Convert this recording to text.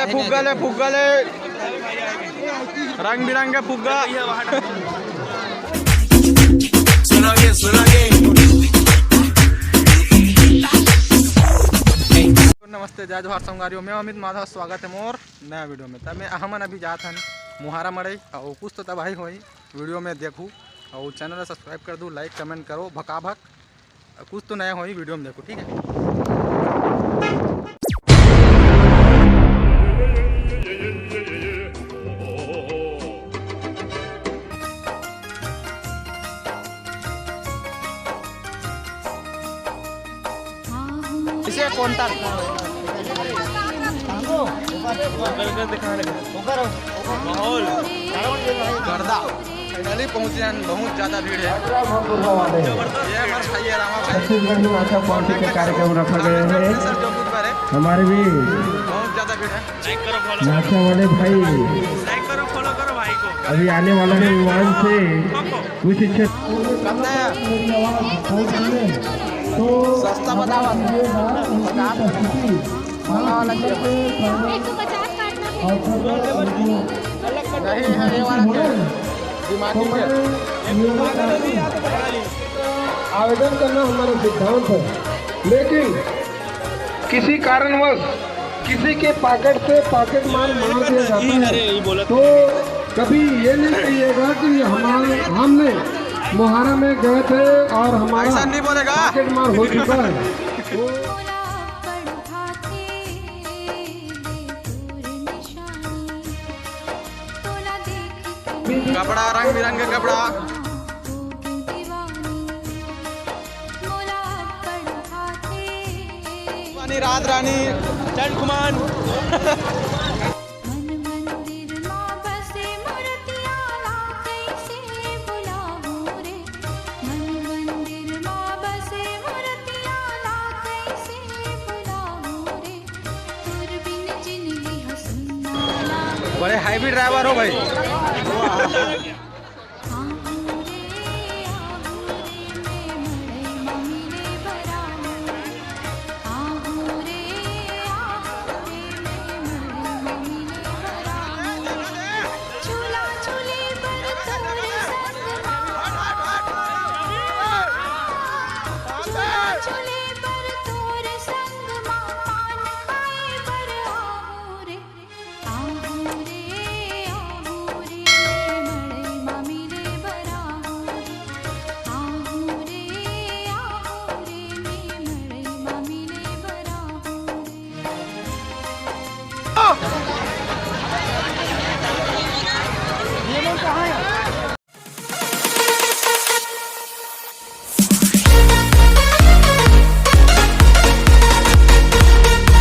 फुग्गले रंग बिरंगे फुग्गा। नमस्ते जय जोहार संगारियों, मैं अमित माधव, स्वागत है मोर नया वीडियो में। तब मैं हमन अभी जात हन मुहारा मड़ई और कुछ तो तबाही होई वीडियो में देखूँ और चैनल सब्सक्राइब कर दूँ, लाइक कमेंट करो, भका भक कुछ तो नया होई वीडियो में देखो, ठीक है। इसे कौन माहौल गर्दा फाइनली पहुंचे हैं, बहुत ज्यादा भीड़ है। ये हमारे भाई है रामा भाई, छत्तीसगढ़ में माथा पार्टी के कार्यक्रम रखा गया है। हमारे भी बहुत ज्यादा भीड़ है। नाचा वाले भाई लाइक करो, फॉलो करो भाई को। अभी आने वाला है विमान से कुछ इच्छा सस्ता बतावा नहीं है ये वाला दिमागी है। आवेदन करना हमारा सिद्धांत है, लेकिन किसी कारणवश किसी के पॉकेट से पॉकेट मार दिया जाता है तो कभी ये नहीं कहिएगा कि हमने मुहारा में गए थे और हमारा पॉकेट मार हो चुका है। कपड़ा रंग बिरंगे कपड़ा, रात रानी चंड कुमान। बड़े हाईवी ड्राइवर हो भाई।